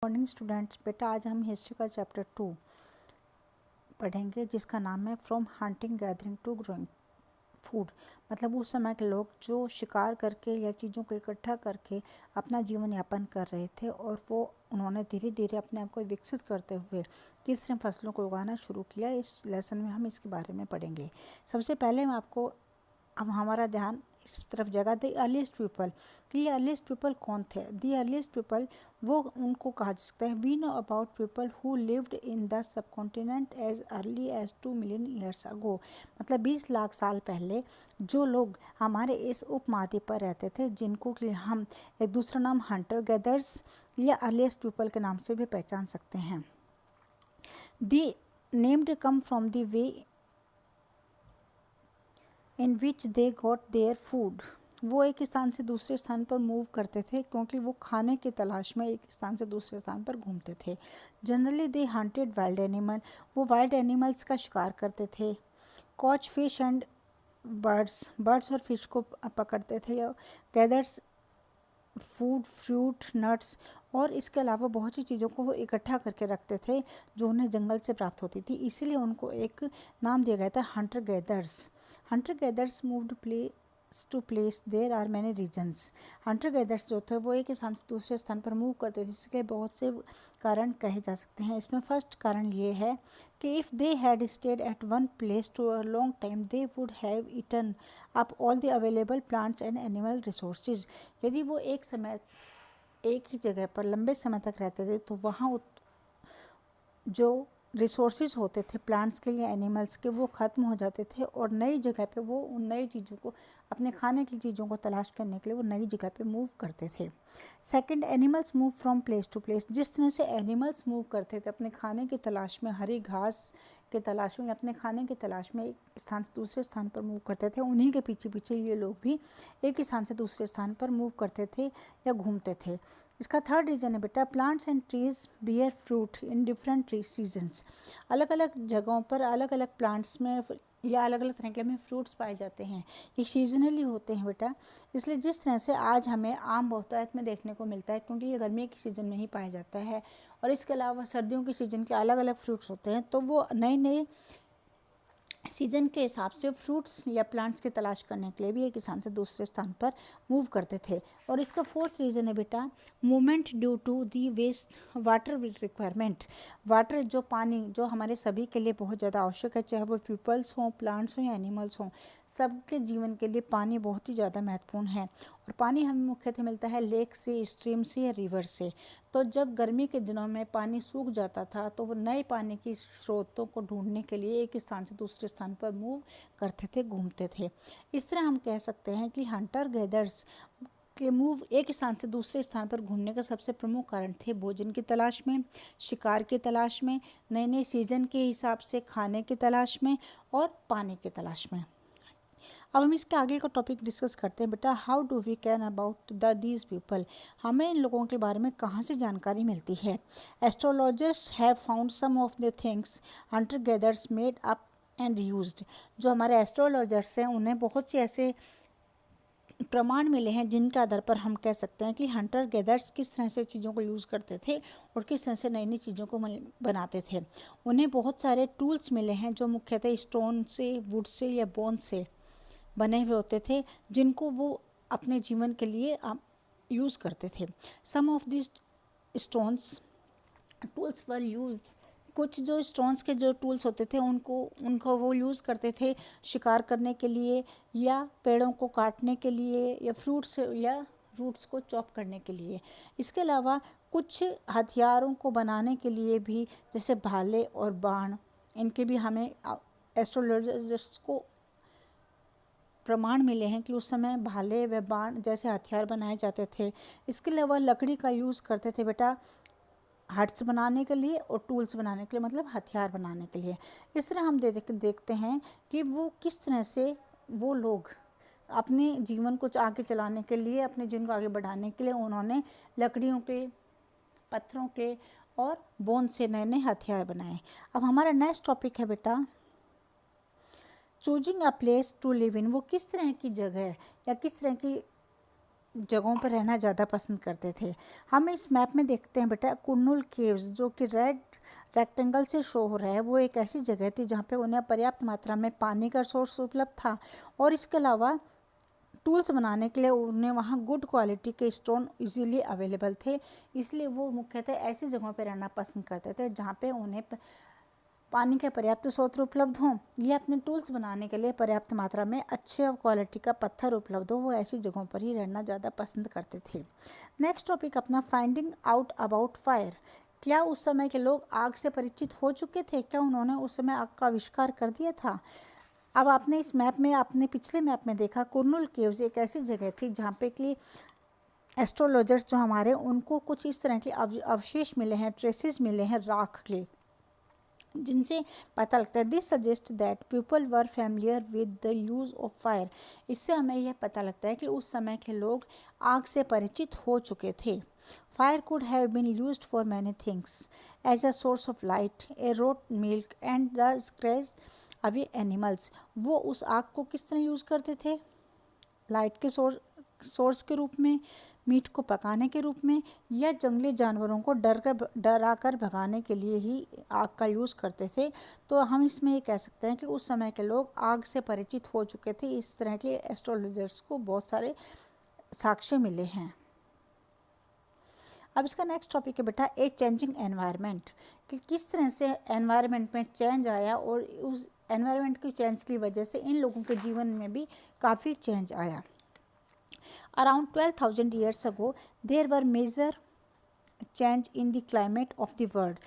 Morning students. बेटा आज हम हिस्ट्री का चैप्टर 2 पढ़ेंगे जिसका नाम है from hunting gathering to growing food. मतलब उस समय के लोग जो शिकार करके या चीज़ों को इकट्ठा करके अपना जीवन यापन कर रहे थे और वो उन्होंने धीरे धीरे अपने आप को विकसित करते हुए किस तरह फसलों को उगाना शुरू किया। इस लेसन में हम इसके बारे में पढ़ेंगे। सबसे पहले मैं आपको अब हमारा ध्यान इस तरफ जाएगा द अर्लीस्ट पीपल कि ये अर्लीस्ट पीपल कौन थे। द अर्लीस्ट पीपल वो उनको कहा जा सकता है we know about people who lived in the subcontinent as early as 2 million years ago. मतलब 20 लाख साल पहले जो लोग हमारे इस उपमहाद्वीप पर रहते थे जिनको कि हम एक दूसरा नाम हंटर गैदर्स या अर्लीस्ट पीपल के नाम से भी पहचान सकते हैं। The named come from the way in which they got their food. वो एक स्थान से दूसरे स्थान पर मूव करते थे क्योंकि वो खाने की तलाश में एक स्थान से दूसरे स्थान पर घूमते थे। Generally they hunted wild animal, वो वाइल्ड एनिमल्स का शिकार करते थे। कॉच फिश एंड बर्ड्स और फिश को पकड़ते थे। गैदर्स फूड फ्रूट नट्स और इसके अलावा बहुत सी चीज़ों को वो इकट्ठा करके रखते थे जो उन्हें जंगल से प्राप्त होती थी। इसीलिए उनको एक नाम दिया गया था hunter gathers. Hunter gathers moved place to place there are many reasons. Hunter gathers जो थे वो एक स्थान से दूसरे स्थान पर मूव करते थे। इसके बहुत से कारण कहे जा सकते हैं। इसमें फर्स्ट कारण ये है कि if they had stayed at one place to a long time they would have eaten up all the available plants and animal resources. यदि वो एक ही जगह पर लंबे समय तक रहते थे तो वहाँ जो रिसोर्सेज होते थे प्लांट्स के या एनिमल्स के वो ख़त्म हो जाते थे और नई जगह पे वो उन नई चीज़ों को अपने खाने की चीज़ों को तलाश करने के लिए वो नई जगह पे मूव करते थे। Second, animals move from place to place. जिस तरह से एनिमल्स मूव करते थे अपने खाने की तलाश में, हरी घास के तलाश में या अपने खाने की तलाश में एक स्थान से दूसरे स्थान पर मूव करते थे, उन्हीं के पीछे पीछे ये लोग भी एक स्थान से दूसरे स्थान पर मूव करते थे या घूमते थे। इसका थर्ड रीज़न है बेटा plants and trees bear fruit in different tree seasons. अलग अलग जगहों पर अलग अलग प्लांट्स में या अलग अलग तरह के में फ्रूट्स पाए जाते हैं। ये सीजनली होते हैं बेटा। इसलिए जिस तरह से आज हमें आम बहुतायत में देखने को मिलता है क्योंकि ये गर्मी के सीज़न में ही पाया जाता है और इसके अलावा सर्दियों के सीज़न के अलग अलग फ्रूट्स होते हैं तो वो नए नए सीजन के हिसाब से फ्रूट्स या प्लांट्स की तलाश करने के लिए भी एक स्थान से दूसरे स्थान पर मूव करते थे। और इसका फोर्थ रीज़न है बेटा movement due to the west water requirement. Water जो पानी जो हमारे सभी के लिए बहुत ज़्यादा आवश्यक है, चाहे वो पीपल्स हों, प्लांट्स हों या एनिमल्स हों, सबके जीवन के लिए पानी बहुत ही ज़्यादा महत्वपूर्ण है। और पानी हमें मुख्यतः मिलता है लेक से, स्ट्रीम से या रिवर से। तो जब गर्मी के दिनों में पानी सूख जाता था तो वो नए पानी की स्रोतों को ढूंढने के लिए एक स्थान से दूसरे स्थान पर मूव करते थे, घूमते थे। इस तरह हम कह सकते हैं कि हंटर गैदर्स के मूव एक स्थान से दूसरे स्थान पर घूमने का सबसे प्रमुख कारण थे भोजन की तलाश में, शिकार की तलाश में, नए नए सीजन के हिसाब से खाने की तलाश में और पानी की तलाश में। अब हम इसके आगे का टॉपिक डिस्कस करते हैं बेटा how do we can about these people. हमें इन लोगों के बारे में कहाँ से जानकारी मिलती है। Astrologers have found some of the things hunter gathers made up and used. जो हमारे एस्ट्रोलॉजर्स हैं उन्हें बहुत से ऐसे प्रमाण मिले हैं जिनके आधार पर हम कह सकते हैं कि हंटर गैदर्स किस तरह से चीज़ों को यूज़ करते थे और किस तरह से नई नई चीज़ों को बनाते थे। उन्हें बहुत सारे टूल्स मिले हैं जो मुख्यतः स्टोन से, वुड से या बोन से बने हुए होते थे जिनको वो अपने जीवन के लिए यूज़ करते थे। Some of this stones tools were used. कुछ जो स्टोन्स के जो टूल्स होते थे उनको वो यूज़ करते थे शिकार करने के लिए या पेड़ों को काटने के लिए या फ्रूट्स या रूट्स को चॉप करने के लिए। इसके अलावा कुछ हथियारों को बनाने के लिए भी जैसे भाले और बाण, इनके भी हमें एस्ट्रोलॉजर्स को प्रमाण मिले हैं कि उस समय भाले व बाण जैसे हथियार बनाए जाते थे। इसके अलावा लकड़ी का यूज़ करते थे बेटा हट्स बनाने के लिए और टूल्स बनाने के लिए, मतलब हथियार बनाने के लिए। इस तरह हम देखते हैं कि वो किस तरह से वो लोग अपने जीवन को आगे चलाने के लिए, अपने जीवन को आगे बढ़ाने के लिए उन्होंने लकड़ियों के, पत्थरों के और बोन से नए नए हथियार बनाए। अब हमारा नेक्स्ट टॉपिक है बेटा choosing a place to live in. वो किस तरह की जगह या किस तरह की जगहों पर रहना ज़्यादा पसंद करते थे। हम इस मैप में देखते हैं बेटा कुर्नूल केव्स, जो कि रेड रेक्टेंगल से शो हो रहा है। वो एक ऐसी जगह थी जहाँ पे उन्हें पर्याप्त मात्रा में पानी का सोर्स उपलब्ध था और इसके अलावा टूल्स बनाने के लिए उन्हें वहाँ गुड क्वालिटी के स्टोन इजीली अवेलेबल थे। इसलिए वो मुख्यतः ऐसी जगहों पर रहना पसंद करते थे जहाँ पे उन्हें पानी के पर्याप्त स्रोत उपलब्ध हों या अपने टूल्स बनाने के लिए पर्याप्त मात्रा में अच्छे क्वालिटी का पत्थर उपलब्ध हो। वो ऐसी जगहों पर ही रहना ज़्यादा पसंद करते थे। नेक्स्ट टॉपिक अपना फाइंडिंग आउट अबाउट फायर। क्या उस समय के लोग आग से परिचित हो चुके थे? क्या उन्होंने उस समय आग का आविष्कार कर दिया था? अब आपने इस मैप में, आपने पिछले मैप में देखा कुर्नूल केव्स एक ऐसी जगह थी जहाँ पे कि एस्ट्रोलॉजर्स जो हमारे, उनको कुछ इस तरह के अवशेष मिले हैं, ट्रेसेस मिले हैं राख के, जिनसे पता लगता है this suggest that people were familiar with the use of fire. इससे हमें यह पता लगता है कि उस समय के लोग आग से परिचित हो चुके थे। Fire could have been used for many things as a source of light, a rote milk and the scratch away animals. वो उस आग को किस तरह यूज़ करते थे? लाइट के सोर्स के रूप में, मीट को पकाने के रूप में, या जंगली जानवरों को डरा कर भगाने के लिए ही आग का यूज़ करते थे। तो हम इसमें ये कह सकते हैं कि उस समय के लोग आग से परिचित हो चुके थे। इस तरह के एस्ट्रोलॉजर्स को बहुत सारे साक्ष्य मिले हैं। अब इसका नेक्स्ट टॉपिक है बेटा ए चेंजिंग एनवायरनमेंट, कि किस तरह से एनवायरनमेंट में चेंज आया और उस एनवायरनमेंट की चेंज की वजह से इन लोगों के जीवन में भी काफ़ी चेंज आया। Around 12,000 years ago, there were major change in the climate of the world.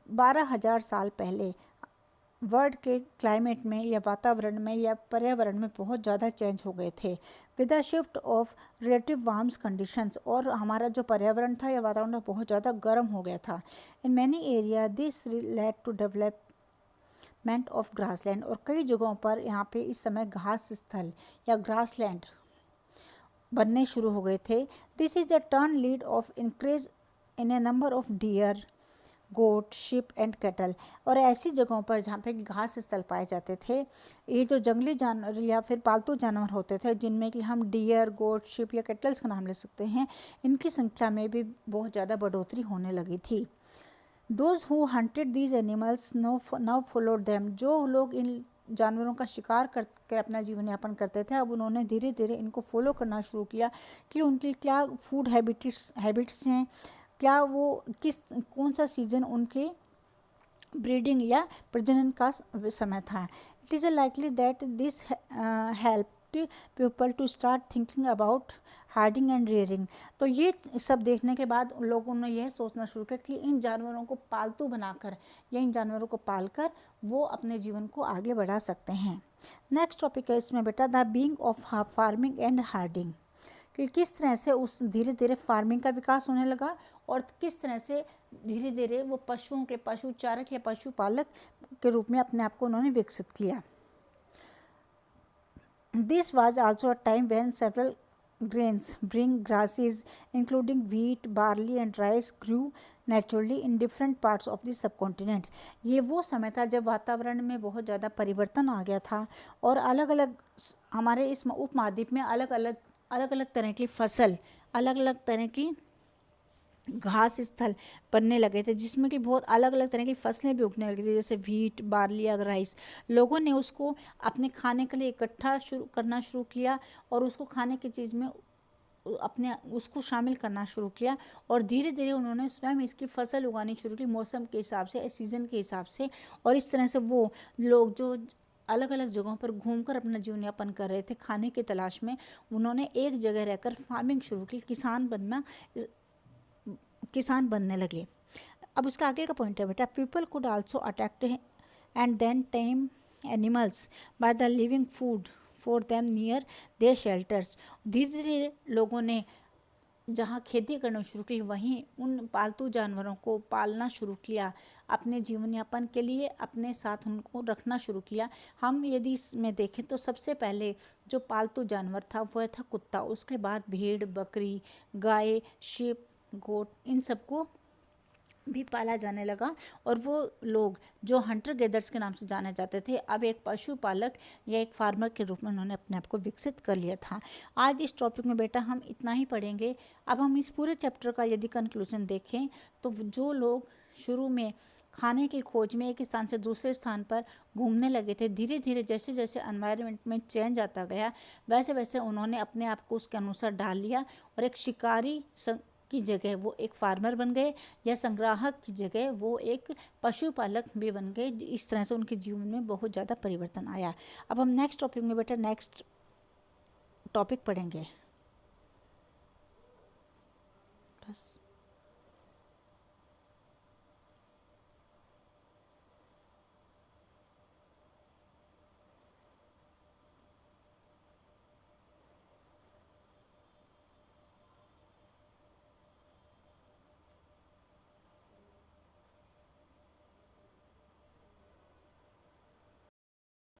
12,000 साल पहले वर्ल्ड के क्लाइमेट में या वातावरण में या पर्यावरण में बहुत ज़्यादा चेंज हो गए थे। With the shift of relative warms conditions, और हमारा जो पर्यावरण था या वातावरण बहुत ज़्यादा गर्म हो गया था। In many area this led to development of grassland, और कई जगहों पर यहाँ पे इस समय घास स्थल या ग्रासलैंड बनने शुरू हो गए थे। This is the turn lead of increase in a number of deer, goat, sheep and cattle. और ऐसी जगहों पर जहाँ पे घास स्थल पाए जाते थे, ये जो जंगली जानवर या फिर पालतू जानवर होते थे, जिनमें कि हम डियर, गोट, शिप या कैटल्स का नाम ले सकते हैं, इनकी संख्या में भी बहुत ज़्यादा बढ़ोतरी होने लगी थी। Those who hunted these animals now followed them. जो लोग इन जानवरों का शिकार करके अपना जीवन यापन करते थे, अब उन्होंने धीरे धीरे इनको फॉलो करना शुरू किया कि उनकी क्या फूड हैबिट्स हैं, क्या वो कौन सा सीजन उनके ब्रीडिंग या प्रजनन का समय था। It is likely that this helped people to start thinking about herding and rearing. तो ये सब देखने के बाद लोगों ने यह सोचना शुरू किया कि इन जानवरों को पालतू बनाकर या इन जानवरों को पालकर वो अपने जीवन को आगे बढ़ा सकते हैं। नेक्स्ट टॉपिक है इसमें बेटा the being of farming and herding, कि किस तरह से उस धीरे धीरे फार्मिंग का विकास होने लगा और किस तरह से धीरे धीरे वो पशुओं के पशुचारक या पशुपालक के रूप में अपने आप को उन्होंने विकसित किया। This was also a time when several grains, bring grasses including wheat, barley and rice grew naturally in different parts of the subcontinent. ये वो समय था जब वातावरण में बहुत ज़्यादा परिवर्तन आ गया था और अलग अलग हमारे इस उपमहाद्वीप में अलग अलग तरह की फसल, अलग अलग तरह की घास स्थल बनने लगे थे, जिसमें कि बहुत अलग अलग तरह की फसलें भी उगने लगी थी, जैसे व्हीट, बार्ली या राइस। लोगों ने उसको अपने खाने के लिए इकट्ठा करना शुरू किया और उसको खाने की चीज़ में अपने उसको शामिल करना शुरू किया और धीरे धीरे उन्होंने स्वयं इसकी फसल उगानी शुरू की मौसम के हिसाब से, सीज़न के हिसाब से। और इस तरह से वो लोग जो अलग अलग जगहों पर घूमकर अपना जीवन यापन कर रहे थे खाने की तलाश में, उन्होंने एक जगह रहकर फार्मिंग शुरू की, किसान बनने लगे। अब उसका आगे का पॉइंट है बेटा people could also attack and then tame animals by the living food for them near their shelters. धीरे धीरे लोगों ने जहाँ खेती करना शुरू की वहीं उन पालतू जानवरों को पालना शुरू किया, अपने जीवन यापन के लिए अपने साथ उनको रखना शुरू किया। हम यदि इसमें देखें तो सबसे पहले जो पालतू जानवर था वह था कुत्ता, उसके बाद भेड़, बकरी, गाय, शिप, गोट, इन सबको भी पाला जाने लगा और वो लोग जो हंटर गेदर्स के नाम से जाने जाते थे अब एक पशुपालक या एक फार्मर के रूप में उन्होंने अपने आप को विकसित कर लिया था। आज इस टॉपिक में बेटा हम इतना ही पढ़ेंगे। अब हम इस पूरे चैप्टर का यदि कंक्लूजन देखें तो जो लोग शुरू में खाने की खोज में एक स्थान से दूसरे स्थान पर घूमने लगे थे, धीरे धीरे जैसे जैसे एनवायरनमेंट में चेंज आता गया वैसे वैसे उन्होंने अपने आप को उसके अनुसार डाल लिया और एक शिकारी की जगह वो एक फार्मर बन गए या संग्राहक की जगह वो एक पशुपालक भी बन गए। इस तरह से उनके जीवन में बहुत ज़्यादा परिवर्तन आया। अब हम नेक्स्ट टॉपिक में बेटा नेक्स्ट टॉपिक पढ़ेंगे।